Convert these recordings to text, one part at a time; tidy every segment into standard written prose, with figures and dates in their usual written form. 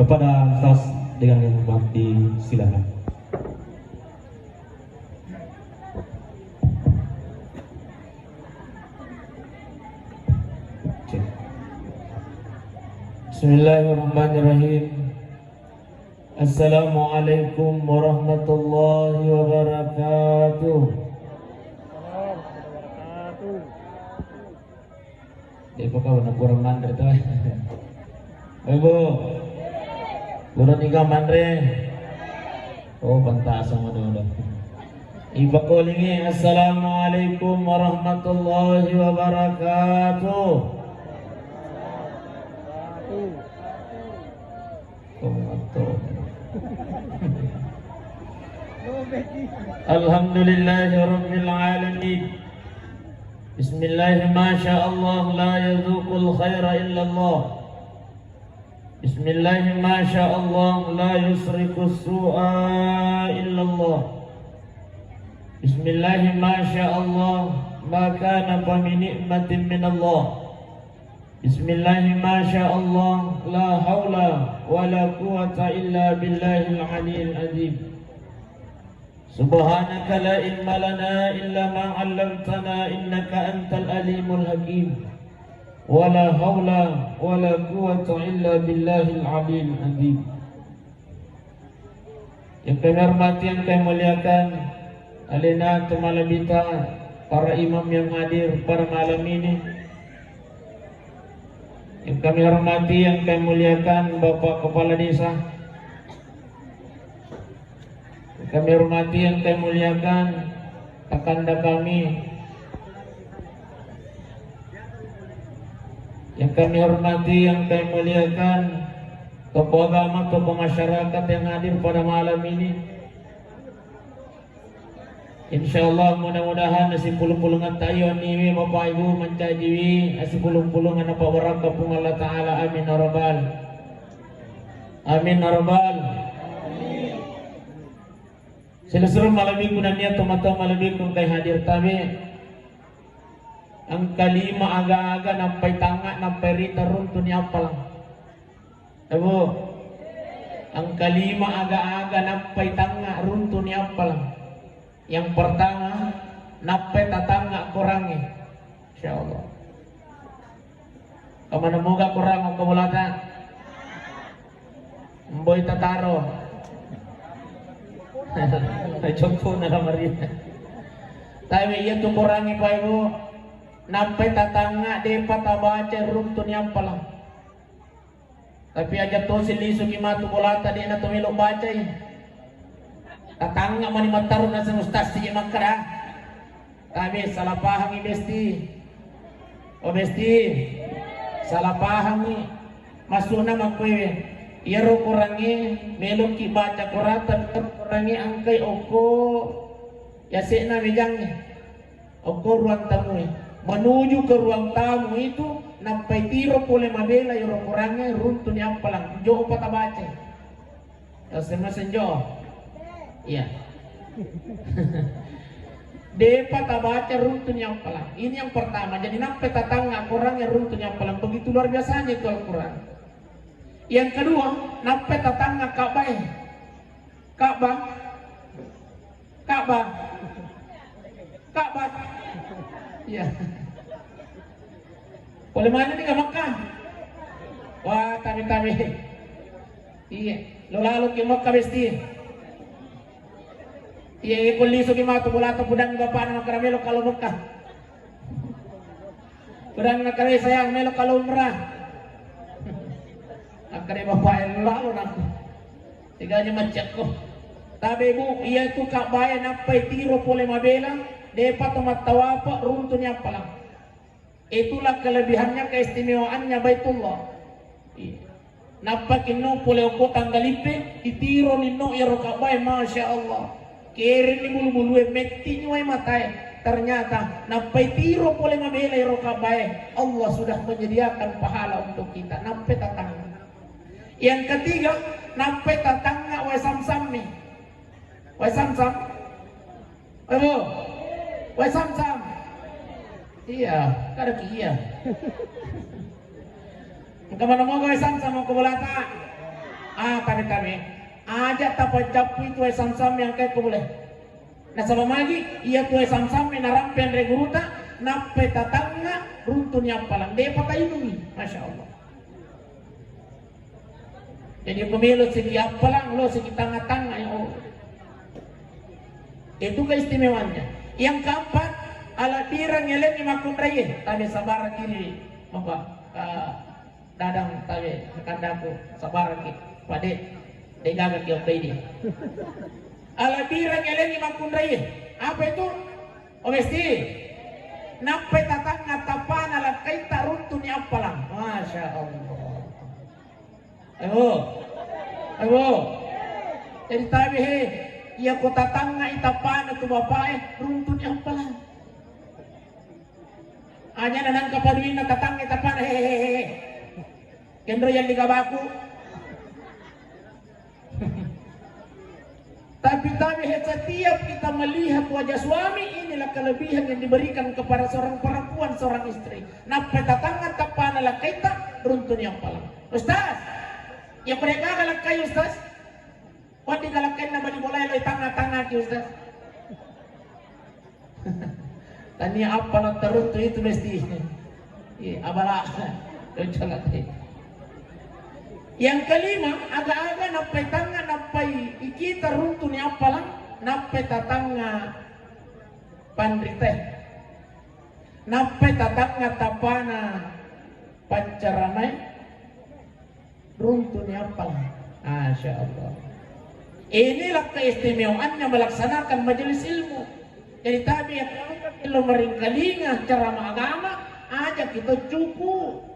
Kepada Ustaz dengan yang hormat disilakan. Bismillahirrahmanirrahim. Assalamualaikum warahmatullahi wabarakatuh. Ibu kau nak kurang mandre tu. Ibu, kurang tiga mandre. Oh, pantas sama dulu. Ibu kau lingi. Assalamualaikum warahmatullahi wabarakatuh. Alhamdulillahirabbil alamin. Bismillah, ma sya Allah la yazuqul khaira illa Allah. Bismillah, ma sya Allah la yusriku su'a illa Allah. Bismillah, ma sya Allah ma kana fa min ni'matin min Allah. Bismillah, ma sya Allah la haula wa la quwwata illa billahil aliyyil azim. Subhanaka la ilma lana illa ma 'allamtana innaka antal alimul hakim. Wa la haula wa la quwwata illa billahil aliyyil azim. Yang kami hormati, yang kami muliakan, alina tumalabita para imam yang hadir pada malam ini. Yang kami hormati, yang kami muliakan, Bapak Kepala Desa. Yang kami hormati, yang kami muliakan, kakanda kami. Yang kami hormati, yang kami muliakan, tokoh agama, tokoh masyarakat yang hadir pada malam ini. InsyaAllah mudah-mudahan nasi pulung-pulungan tayon ini Bapak Ibu mencajiwi nasi pulung-pulungan apa barakapung Allah Ta'ala. Amin Arabal. Amin Arabal. Seluruh malam minggu dan niat tomato malam minggu kay hadir tabi. Ang kalima aga-aga nampay tanga nampay rita runtun ni apalang. Ibu, ang kalima aga-aga nampay tanga runtun ni apalang. Yang pertama, nape tatangga kurangnya, insyaallah. Kamana moga kurang ang kumulatan, mboy tataro. Contoh na Maria. Tapi iya tu kurangi pa ibu, nape tatangga de patabaca runtun yang palang. Tapi aja to siliso kimatu bulata di na tumilo baca tatangga mani matarun na sa ustaz si makara. Kami salah paham ni besti. O besti. Salah paham ni. Masuna makwe. Iyaro kurangi melok ki baca kuratan kurangi angkai oko. Yase na mejangi. Oko ruang tamu. Menuju ke ruang tamu itu nampai tiro pole mabela iyaro kurangi runtun yang palang. Jo pata baca. Sama senjo. Iya. Depa tabaca runtun yang palang. Ini yang pertama. Jadi nampai tatangga kurangnya runtun yang palang. Begitu luar biasanya itu Al-Quran. Yang kedua, nampai tatangga Ka'bah. Ka'bah. Ka'bah. Ka'bah. Iya. Boleh mana nih ke Makkah? Wah, tabi-tabi. Iya. Lo lalu ke Makkah besti. Iya, kuliso kimato bulato pudang bapak na karamelo kalau Mekah. Pudang na kare sayang melo kalau umrah. Akare bapak yang lalu naku. Tiganya macak ko. Tabi bu, iya itu Ka'bah napai tiro pole mabela, depa tomat tawapa runtun yang palang. Itulah kelebihannya, keistimewaannya Baitullah. Iya. Napak ino pole oko tanggalipe, ditiro nino iro Ka'bah, masya Allah. Kiri ni bulu-bulu mekti nyuai matai. Ternyata napai tiro boleh mabela iro Ka'bah. Allah sudah menyediakan pahala untuk kita. Nampai tatangga. Yang ketiga, nampai tatangga wa Samsam nih. Wa Samsam. Ayo. Wa Samsam. Iya, kada iya. Kemana mau wa Samsam mau ke Bolata? Kami aja tapat japu itu sam-sam yang kayak boleh. Nah sama lagi ia tuh sam-sam yang narampian reguruta nape tatangga runtunnya palang dia pakai ini, masya Allah. Jadi pemilu segi apalang lo segi tengah-tengah ya Allah. Itu keistimewaannya. Yang keempat, ala dirang yeleng makun raya. Tadi sabar kiri, apa dadang tadi kandaku sabar kiri, pade degaga kiri tadi. Ala dirang yeleng makun raya. Apa itu? Omesti. Nape tatang ngatapan ala kaita runtun ni apalang. Masya Allah. Ayo. Jadi tabi he. Ia kota tangga itapan itu bapak runtun yang pelan. Hanya nanang kapaduin na tatang itapan hehehe. Kendro yang digabaku. Tapi setiap kita melihat wajah suami, inilah kelebihan yang diberikan kepada seorang perempuan, seorang istri. Napa tatang tapan ala kita runtun yang pelan. Ustaz, yang mereka galak kayu Ustaz. Wadi galakkan nama dimulai oleh tangga-tangga ki Ustaz. Tanya apa nak terus itu mesti. Abala. Yang kelima, agak-agak napai tangga napai kita runtun ni apalang napai tatangga pandrite. Napai tatangga tapana pancaramai runtun ni apalang. Masya Allah. Inilah keistimewaannya melaksanakan majelis ilmu. Jadi tadi yang ilmu meringkalinga ceramah agama aja kita cukup.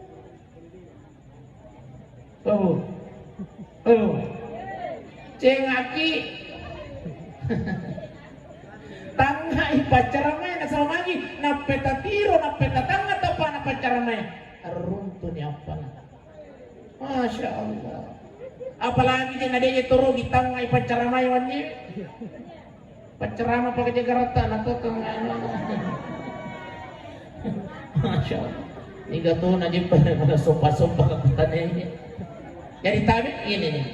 Cengaki tangga ipacaramay na sama lagi napeta tiro napeta tangga tapa na pacaramay runtun apa na. Masya Allah. Apalagi jeng adanya turu di tangga ipacaramay wanya pacarama pakai jagarata atau tengah. Masya Allah. Tiga tahun aja pada sopa-sopa kekutannya ini. Jadi tabi ini nih.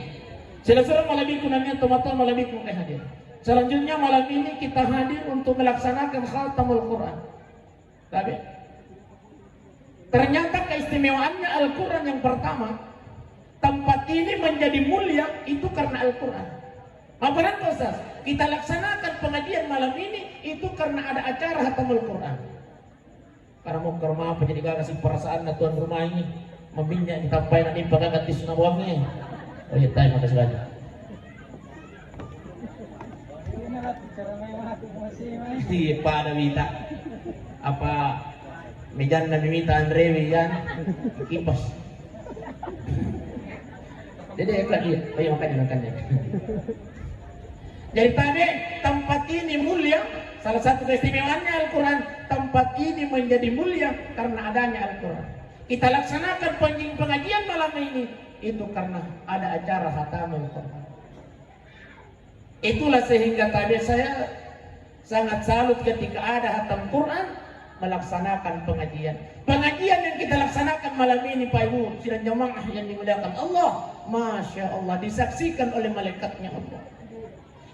Sila-sila malam ini namanya tomato malam ini hadir. Selanjutnya malam ini kita hadir untuk melaksanakan khatamul Quran. Tabi. Ternyata keistimewaannya Al-Quran yang pertama, tempat ini menjadi mulia itu karena Al-Quran. Apa nanti Ustaz? Kita laksanakan pengajian malam ini itu karena ada acara khatamul Quran. Karena mau ke rumah apa jadi gak kasih perasaan tuan rumah ini meminyak ditampai nanti pakai ganti sunah buangnya. Oh iya tay, makasih banyak. Iya Pak ada minta apa mejan nabi minta Andre mejan kipas. Jadi eklat dia, oh iya makannya. Jadi tadi tempat ini mulia. Salah satu keistimewaannya Al-Quran, tempat ini menjadi mulia karena adanya Al-Quran. Kita laksanakan pengajian malam ini itu karena ada acara khatamul Quran. Itulah sehingga tadi saya sangat salut ketika ada khatam Quran melaksanakan pengajian. Pengajian yang kita laksanakan malam ini Pak Ibu sidang jamaah yang dimuliakan Allah, Masya Allah, disaksikan oleh malaikatnya Allah.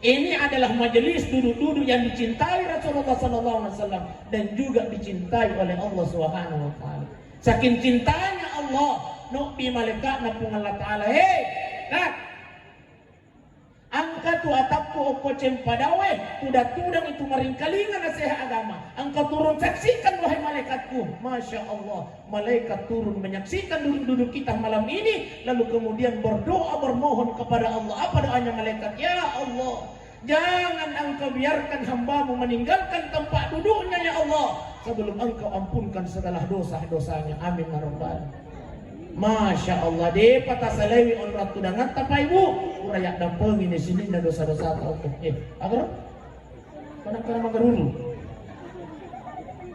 Ini adalah majelis duduk-duduk yang dicintai Rasulullah SAW dan juga dicintai oleh Allah Subhanahu Wa Taala. Saking cintanya Allah, nubi malaikat napung Allah Taala. Hei, kak, angkat tu atapku oko cempadawe, tudang itu meringkalingan nasihat agama. Engkau turun saksikan wahai malaikatku. Masya Allah, malaikat turun menyaksikan duduk-duduk kita malam ini, lalu kemudian berdoa bermohon kepada Allah. Apa doanya malaikat? Ya Allah, jangan engkau biarkan hambamu meninggalkan tempat duduknya ya Allah sebelum engkau ampunkan segala dosa-dosanya. Amin ya rabbal. Masya Allah, de patah salewi on ratu dangan tapai ibu urayak dampeng ini sini na dosa-dosa tau agar kana magarulu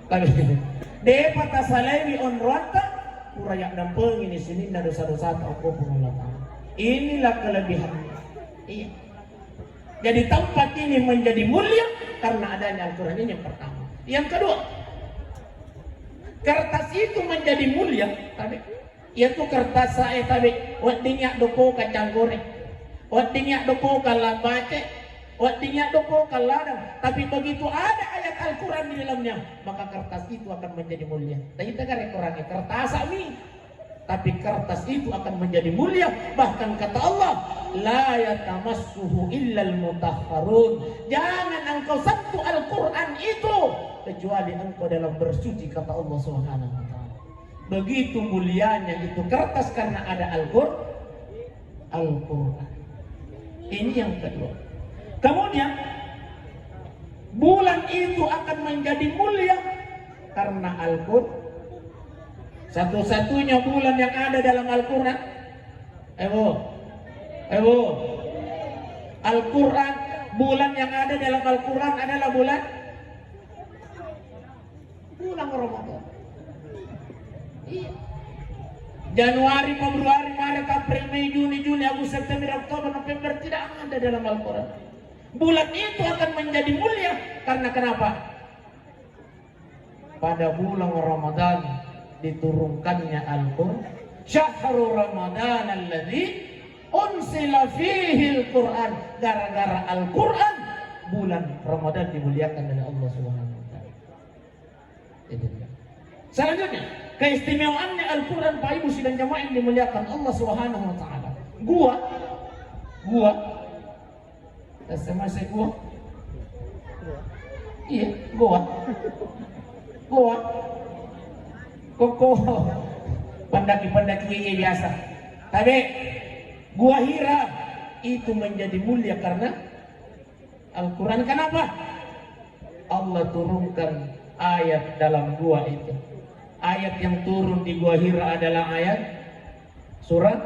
tapi de patah salewi on rata urayak dampeng ini sini na dosa-dosa tau Allah. Inilah kelebihannya. Iya. Jadi tempat ini menjadi mulia karena adanya Al-Quran. Ini yang pertama. Yang kedua, kertas itu menjadi mulia tapi Ia tu kertas saya tapi wadinya doko kacang goreng, wadinya doko kalah baca, wadinya doko kalah ladang. Tapi begitu ada ayat Al-Quran di dalamnya, maka kertas itu akan menjadi mulia. Tapi kita kan kurangnya kertas ini, tapi kertas itu akan menjadi mulia. Bahkan kata Allah, la yatamassuhu illal mutahharun. Jangan engkau sentuh Al-Quran itu kecuali engkau dalam bersuci, kata Allah Subhanahu wa taala. Begitu mulianya itu kertas karena ada Al-Quran. Ini yang kedua. Kemudian bulan itu akan menjadi mulia karena Al-Quran. Satu-satunya bulan yang ada dalam Al-Quran, Al-Quran, bulan yang ada dalam Al-Quran adalah bulan Ramadan. Iya. Januari, Februari, Maret, April, Mei, Juni, Juli, Agustus, September, Oktober, November tidak ada dalam Al-Quran. Bulan itu akan menjadi mulia karena kenapa? Pada bulan Ramadan diturunkannya Al-Quran. Syahrul Ramadan alladzi unsila fihi Al-Quran. Gara-gara Al-Quran bulan Ramadan dimuliakan oleh Allah Subhanahu wa taala. Selanjutnya, keistimewaannya Al-Quran Pak Ibu sidang jamaah yang dimuliakan Allah Subhanahu wa taala. Gua sama saya gua. Iya, gua. Koko pendaki biasa. Tapi gua Hira itu menjadi mulia karena Al-Quran. Kenapa? Allah turunkan ayat dalam gua itu. Ayat yang turun di gua Hira adalah ayat surat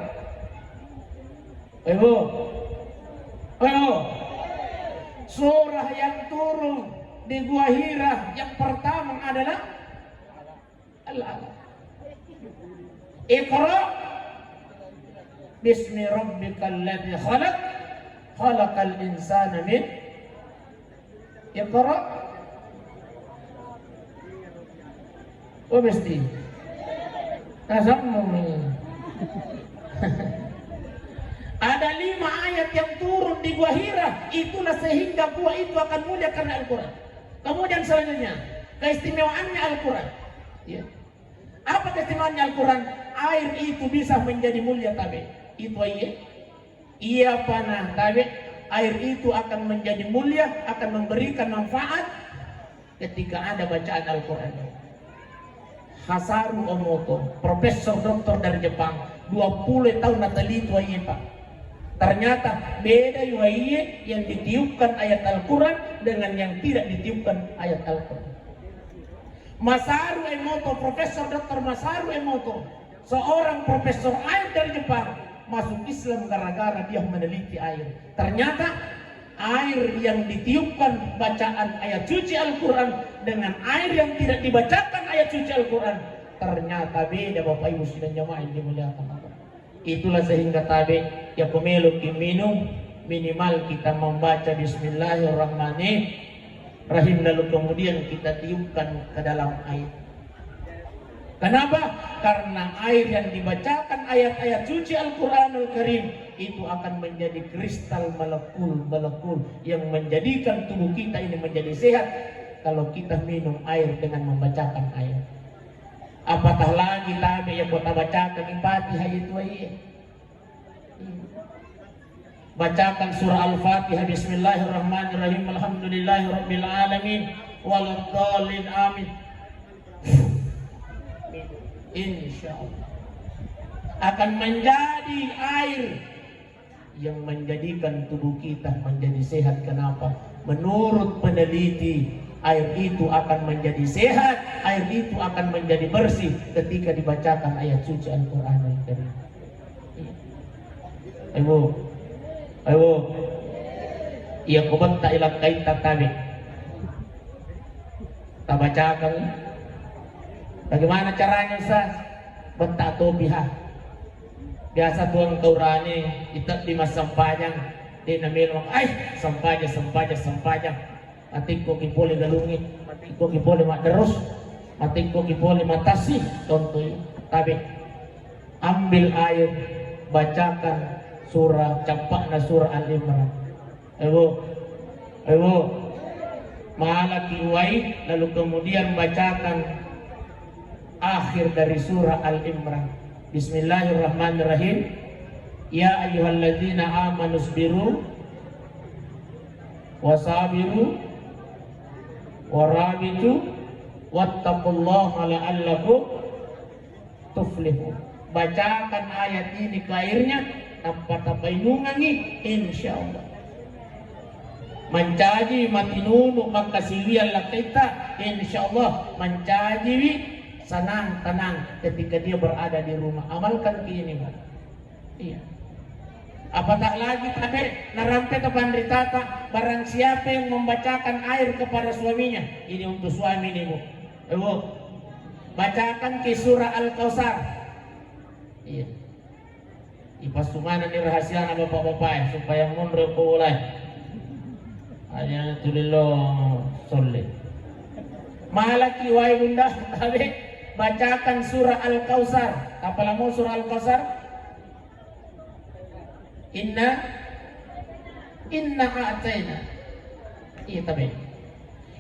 surah yang turun di gua Hira yang pertama adalah Al-Alaq. Iqra bismi rabbikal ladzi khalaq khalaqal insana min Iqra mesti ada 5 ayat yang turun di gua Hira, itulah sehingga gua itu akan mulia karena Al-Quran. Kemudian selanjutnya keistimewaannya Al-Quran, ya. Apa keistimewaannya Al-Quran? Air itu bisa menjadi mulia tabe. Itu iya panah tabe. Air itu akan menjadi mulia, akan memberikan manfaat ketika ada bacaan Al-Quran. Hasaru Omoto, profesor doktor dari Jepang, 20 tahun natali itu Pak. Ternyata beda yang ditiupkan ayat Al-Quran dengan yang tidak ditiupkan ayat Al-Quran. Masaru Emoto, profesor doktor Masaru Emoto, seorang profesor air dari Jepang, masuk Islam gara-gara dia meneliti air. Ternyata air yang ditiupkan bacaan ayat suci Al-Quran dengan air yang tidak dibacakan ayat suci Al-Quran ternyata beda Bapak Ibu sidang jamaah yang dimuliakan Allah. Itulah sehingga tabe ya pemilu minum minimal kita membaca Bismillahirrahmanirrahim lalu kemudian kita tiupkan ke dalam air. Kenapa? Karena air yang dibacakan ayat-ayat suci Al-Quranul Karim itu akan menjadi kristal molekul yang menjadikan tubuh kita ini menjadi sehat kalau kita minum air dengan membacakan ayat. Apatah lagi tabi yang kita bacakan Al-Fatihah itu bacakan surah Al-Fatihah Bismillahirrahmanirrahim Alhamdulillahirabbil alamin waladdallin amin. Insyaallah akan menjadi air yang menjadikan tubuh kita menjadi sehat. Kenapa? Menurut peneliti, air itu akan menjadi sehat, air itu akan menjadi bersih ketika dibacakan ayat suci Al-Quran. Ayo, iya kubat tak ilang kait tatabi. Tak bacakan. Bagaimana caranya Ustaz? Bentak topiha. Biasa tuang kaurani itak di mas sampajang di namilong sampaja. Matik ko kipoli galungin, matik ko kipoli mak terus, matik ko kipoli matasi contoh tabi. ambil air, bacakan surah, campakna surah Al-Imran. Ayo, malaki wai, lalu kemudian bacakan akhir dari surah Al-Imran. Bismillahirrahmanirrahim. Ya ayyuhalladzina amanu sabiru wasabiru warabitu wattaqullaha la'allakum tuflihun. Bacakan ayat ini ke akhirnya tanpa tapainungangi insyaallah. Mencaji matinunu maka silian lah kita insyaallah mencaji senang tenang ketika dia berada di rumah. Amalkan ini Pak. Iya. Apatah lagi tadi narampe ke pandritata barang siapa yang membacakan air kepada suaminya, ini untuk suami ini Bu. Bacakan ke surah Al-Kautsar. Iya. Ipasumanan ni rahasia na bapak-bapak supaya mundur pulai. Hanya tulilo solid. Malaki wai bunda, tapi bacakan surah Al-Kautsar. Apalah mau surah Al-Kautsar? Inna a'tayna. Iya tapi.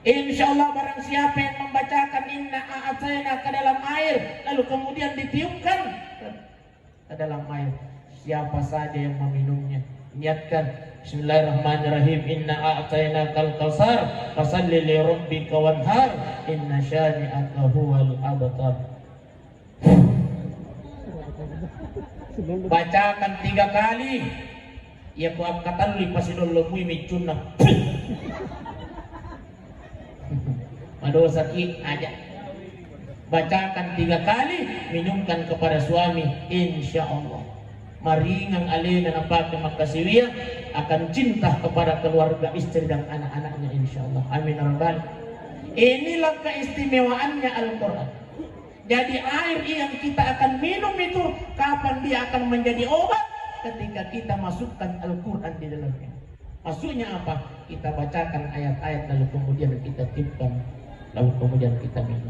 Insyaallah barang siapa yang membacakan inna a'tayna ke dalam air lalu kemudian ditiupkan ke dalam air, siapa saja yang meminumnya, niatkan bismillahirrahmanirrahim, inna a'tayna kal kautsar fasalli li rabbika wanhar inna syani'aka huwal abtar. Bacakan 3 kali. Ya ku angkatan li pasidol lumui micunna. Aduh sakit aja. Bacakan 3 kali, minumkan kepada suami, insya Allah maringang alina nampak makasihnya akan cinta kepada keluarga istri dan anak-anaknya insya Allah. Amin rabbal. Inilah keistimewaannya Al-Quran. Jadi air yang kita akan minum itu kapan dia akan menjadi obat? Ketika kita masukkan Al-Quran di dalamnya. Maksudnya apa? Kita bacakan ayat-ayat lalu kemudian kita tiupkan, lalu kemudian kita minum.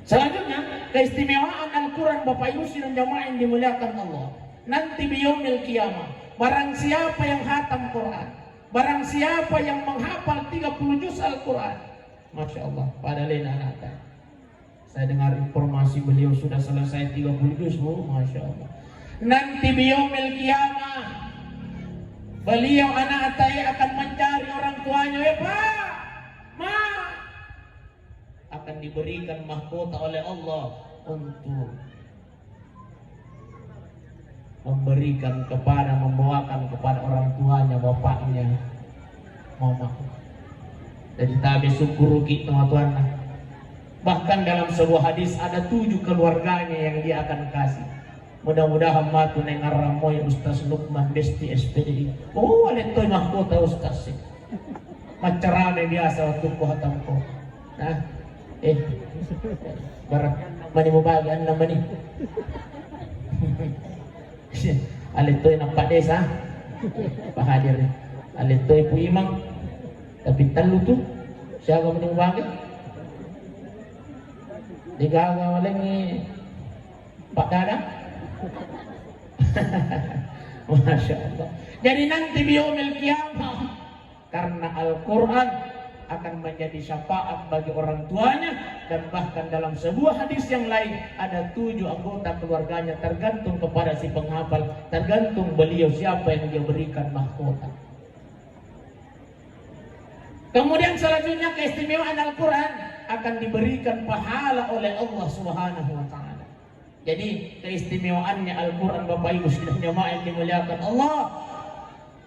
Selanjutnya, keistimewaan Al-Quran Bapak Ibu dan jamaah yang dimuliakan Allah. Nanti biyaumil qiyamah, barang siapa yang hatam Quran, barang siapa yang menghafal 30 juz Al-Quran, Masya Allah, pada lain anak. Saya dengar informasi beliau sudah selesai 30 juz, Masya Allah. Nanti biyaumil qiyamah, beliau anak atai akan mencari orang tuanya, Pak, Ma, akan diberikan mahkota oleh Allah untuk memberikan kepada, membawakan kepada orang tuanya, bapaknya, mama. Jadi tabi syukur kita Tuhan. Bahkan dalam sebuah hadis ada 7 keluarganya yang dia akan kasih. Mudah-mudahan matu nengar ramoy Ustaz Lukman Besti SPDI. Oh, aletoy mahkota Ustaz. Macerame biasa waktu ko hatam ko. Nah, barat mani mo bagian naman ni. Aletoy ng desa. Pahadir. Aletoy po imang. Tapi talo to. Siya ka mo bagay. Di ka walang Pak Dada. Masya Allah. Jadi nanti biyaumil qiyamah, karena Al-Quran akan menjadi syafaat bagi orang tuanya, dan bahkan dalam sebuah hadis yang lain ada 7 anggota keluarganya, tergantung kepada si penghafal, tergantung beliau siapa yang dia berikan mahkota. Kemudian selanjutnya keistimewaan Al-Quran akan diberikan pahala oleh Allah Subhanahu wa Ta'ala. Jadi keistimewaannya Al-Quran Bapak Ibu dan jamaah yang dimuliakan Allah,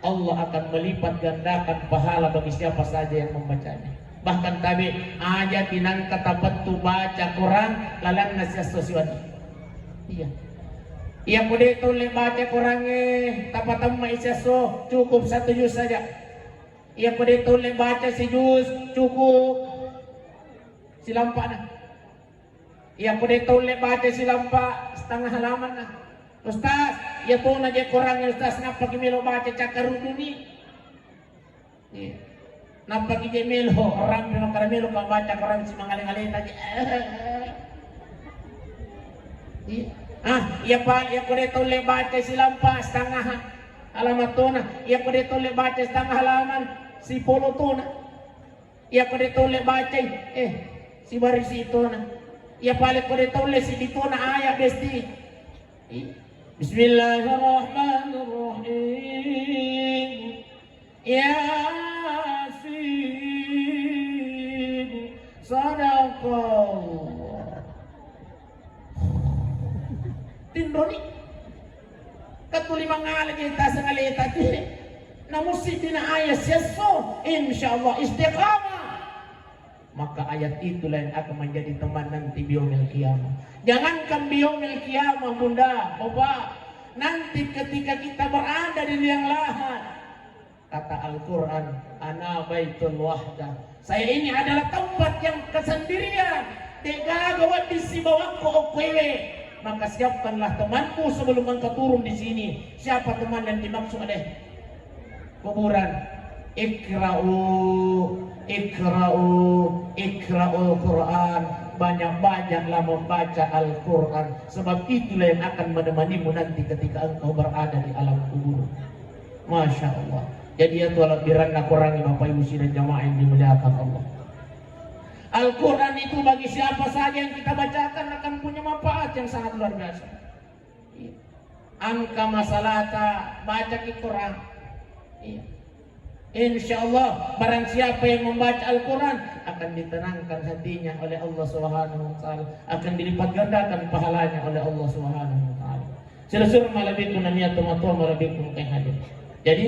Allah akan melipat gandakan pahala bagi siapa saja yang membacanya. Bahkan tabi aja tinang katapat tu baca Quran lalan nasihat sosial. Iya. Iya boleh tulis baca Qurannya tapatam maisaso cukup 1 juz saja. Iya boleh tulis baca si juz cukup silampak na. Iya boleh tulis baca silampak setengah halaman na. Ustaz, ya po na jay Quran Ustaz napakimilo baca cakarudo ni. Iya. Napakijemelo orang memang karamelo ka baca Quran si mangaling-aling tadi. Iya. Iya pa, iya ko dito ulit baca silang pa, setengah halaman tuna. Iya ko dito ulit baca setengah halaman, si polo tuna. Iya ko dito ulit baca, si barisi tuna. Iya pa ko dito ulit si dito na ayat besti. Bismillahirrahmanirrahim. Yasin, sadaqallah. Tindroni katuli mangalag kita sa ngalita tiri na musiti na ayat siyaso insyaallah istiqamah, maka ayat itulah yang akan menjadi teman nanti biyaumil qiyamah. Jangankan biyaumil qiyamah bunda, bapak, nanti ketika kita berada di liang lahat, kata Al-Quran, ana baitul wahdah, saya ini adalah tempat yang kesendirian, tegagawa di si bawahku okwewe. Maka siapkanlah temanmu sebelum engkau turun di sini. Siapa teman yang dimaksud oleh kuburan? Ikra'ul Quran. Banyak-banyaklah membaca Al-Quran. Sebab itulah yang akan menemanimu nanti ketika engkau berada di alam kubur. Masya Allah. Jadi ya tuh biranna kurangi Bapak Ibu dan jamaah yang dimuliakan Allah. Al-Quran itu bagi siapa saja yang kita bacakan akan punya manfaat yang sangat luar biasa. Angka masalata, baca Al-Quran. Insya Allah barang siapa yang membaca Al-Quran akan ditenangkan hatinya oleh Allah Subhanahu wa Ta'ala, akan dilipat gandakan pahalanya oleh Allah Subhanahu wa Ta'ala. Sila-sila malabikum na niya tumatuwa malabikum kay hadir. Jadi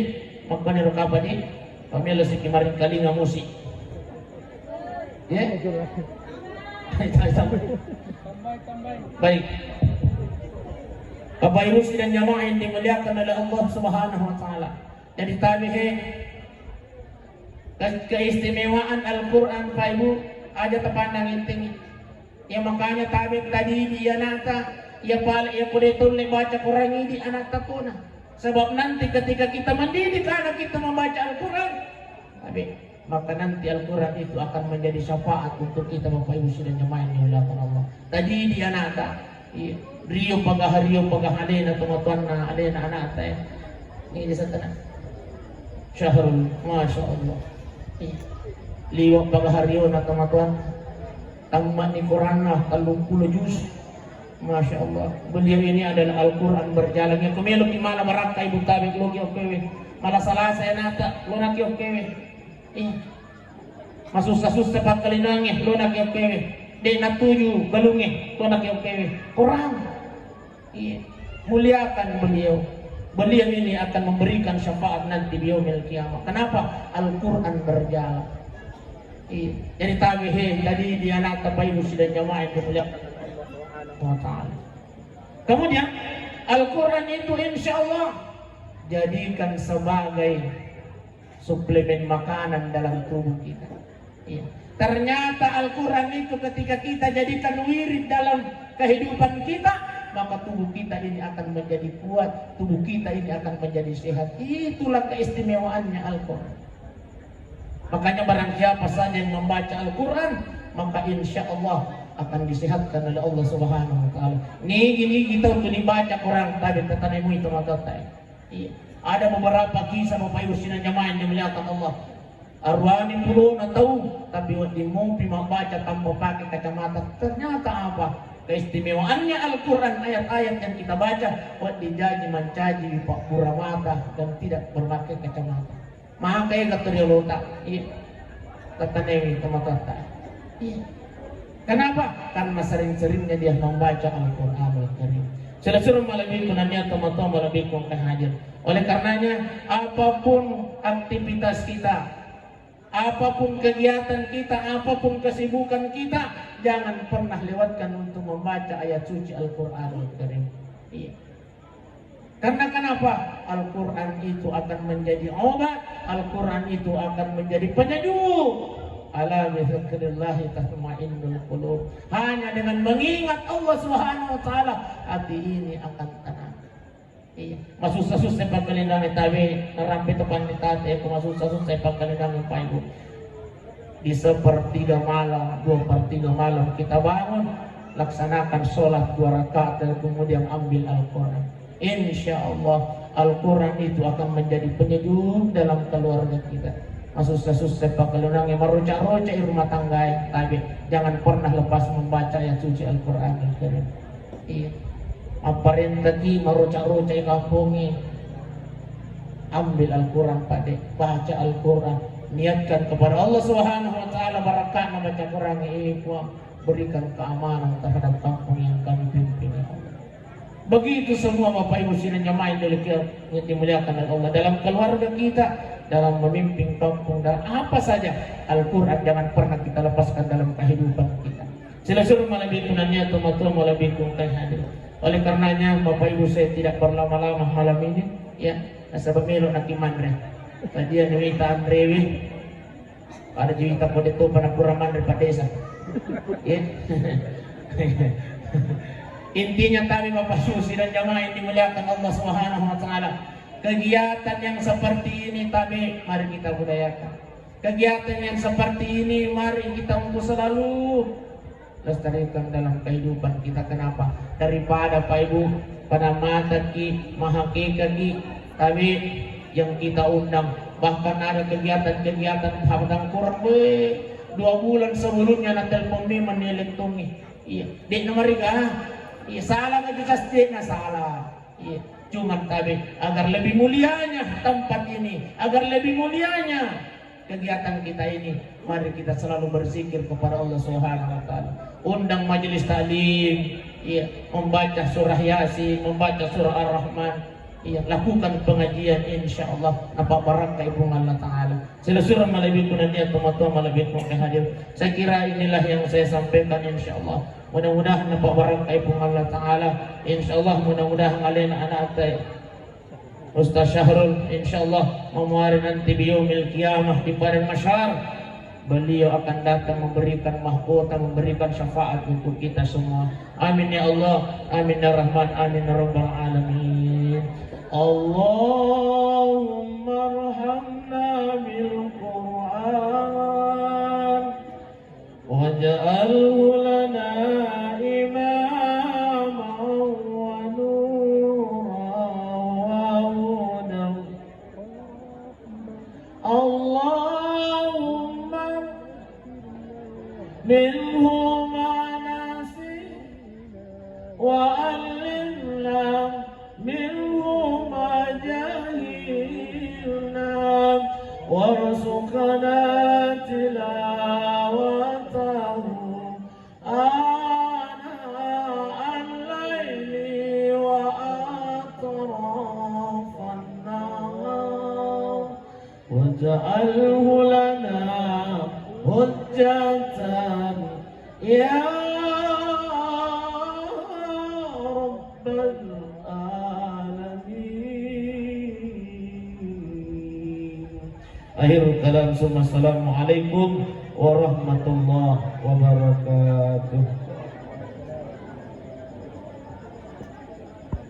magpani rukapa di pamila si kimaring kalinga musik. Ya, baik. Bapak Ibu dan jamaah yang dimuliakan oleh Allah Subhanahu wa Ta'ala. Jadi tabi'in keistimewaan Al-Quran Pak Ibu ada terpandang inting. Ya makanya tabi'in tadi dia nata, ya pala ya kudetul baca Quran ini anak tatuna. Sebab nanti ketika kita mendidik anak kita membaca Al-Quran, maka nanti Al-Quran itu akan menjadi syafaat untuk kita Bapak Ibu dan jemaah yang dimuliakan Allah. Tadi dia nata, Rio pagah alena teman-teman alena anak ya. Ini di sana. Syahrul, masya Allah. Liwak pagah Rio na teman-teman. Tamat ni Quran lah 30 juz. Masya Allah. Beliau ini adalah Al-Quran berjalan. Yang kemelok di mana merangka ibu tabik logi okewe. Malah salah saya nata lonaki okewe. Masusah-susah pakalinangnya lonaki okewe. Dek natuju balungnya lonaki okewe. Quran. Muliakan beliau. Beliau ini akan memberikan syafaat nanti biyaumil qiyamah. Kenapa? Al-Quran berjalan. Jadi tabi'in tadi dia nata Bapak Ibu dan jamaah yang dimuliakan Allah Ta'ala. Kemudian Al-Quran itu insya Allah jadikan sebagai suplemen makanan dalam tubuh kita. Ternyata Al-Quran itu ketika kita jadikan wirid dalam kehidupan kita, maka tubuh kita ini akan menjadi kuat, tubuh kita ini akan menjadi sehat. Itulah keistimewaannya Al-Quran. Makanya barang siapa saja yang membaca Al-Quran, maka insya Allah akan disehatkan oleh Allah Subhanahu wa Ta'ala. Gini kita untuk dibaca Quran tadi tetanemu itu maka ada beberapa kisah Bapak Ibu dan jamaah yang dimuliakan Allah. Arwani puluh tahu tapi di mimpi membaca tanpa pakai kacamata. Ternyata apa? Keistimewaannya Al-Quran ayat-ayat yang kita baca buat dijaji mencaji pak pura mata dan tidak berpakai kacamata. Maka ya kata dia lotak. Tetanemu itu maka Kenapa? Karena sering-seringnya dia membaca Al-Quranul Karim. Sudah-sudah malabikum nanya teman-teman malabikum hadir. Oleh karenanya apapun aktivitas kita, apapun kegiatan kita, apapun kesibukan kita, jangan pernah lewatkan untuk membaca ayat suci Al-Quranul Karim. Karena kenapa? Al-Quran itu akan menjadi obat, Al-Quran itu akan menjadi penyejuk. Ala bizikrillahi tatma'innul qulub. Hanya dengan mengingat Allah Subhanahu wa Ta'ala hati ini akan tenang. Masusah-susah pagkalindang ni tabi narampi tepan ni tate masusah-susah pagkalindang ni Pak Ibu. Di 1/3 malam, 2/3 malam kita bangun, laksanakan sholat 2 rakaat dan kemudian ambil Al-Quran. Insya Allah Al-Quran itu akan menjadi penyejuk dalam keluarga kita. Masusah-susah pakalunang yang meroca-roca di rumah tangga, tapi jangan pernah lepas membaca yang suci Al-Quran. Iya. Apa rentaki meroca-roca di kampungnya, ambil Al-Quran Pak Dek, baca Al-Quran, niatkan kepada Allah Subhanahu wa taala barakat membaca Quran itu, berikan keamanan terhadap kampung yang kami pimpin ya Allah. Begitu semua Bapak Ibu sidang jamaah yang dimuliakan oleh Allah, dalam keluarga kita, dalam memimpin kampung, dalam apa saja, Al-Quran jangan pernah kita lepaskan dalam kehidupan kita. Silasul malaikum nanya teman-teman malaikum hadir. Oleh karenanya Bapak Ibu saya tidak berlama-lama malam ini ya. Nasa pemilu nanti mandre. Tadi yang minta Andrewi, ada juita pada itu pada kurang mandre pada desa. Ya. Intinya tadi Bapak Susi dan jamaah yang dimuliakan Allah Subhanahu wa taala, kegiatan yang seperti ini tadi mari kita budayakan. Kegiatan yang seperti ini mari kita untuk selalu lestarikan dalam kehidupan kita. Kenapa? Daripada Pak Ibu pada mata ki mahakika ki, tapi yang kita undang bahkan ada kegiatan-kegiatan padang kurang 2 bulan sebelumnya na telepon ni menelektongi. Iya, di nomor iya salah nggak dikasih na salah. Iya, cuman tapi agar lebih mulianya tempat ini, agar lebih mulianya kegiatan kita ini, mari kita selalu berzikir kepada Allah Subhanahu wa taala. Undang majelis taklim, iya, membaca surah Yasin, membaca surah Ar-Rahman, iya, lakukan pengajian insyaallah napa barakah ibu Allah taala. Sila surah malaikum nanti teman-teman malaikum hadir. Saya kira inilah yang saya sampaikan insyaallah. Mudah-mudahan napa barakah ibu Allah taala. Insyaallah mudah-mudahan alena anak Ustaz Syahrul insyaallah memuari nanti biyaumil qiyamah di padang mahsyar. Beliau akan datang memberikan mahkota, memberikan syafaat untuk kita semua. Amin ya Allah, amin ya Rahman, amin ya Rabbal Alamin. Allahumma arhamna bil Qur'an waj'alhu lana imaman wa nuran wa hudan. Allahumma minhu ma nasi wa allimna minhu ma jahilna warzuqna tilawatahu ana al-layli wa atrafan nahar waj'alhu lana hujjatan ya rabbal alamin. Akhirul kalam, assalamualaikum warahmatullahi wabarakatuh.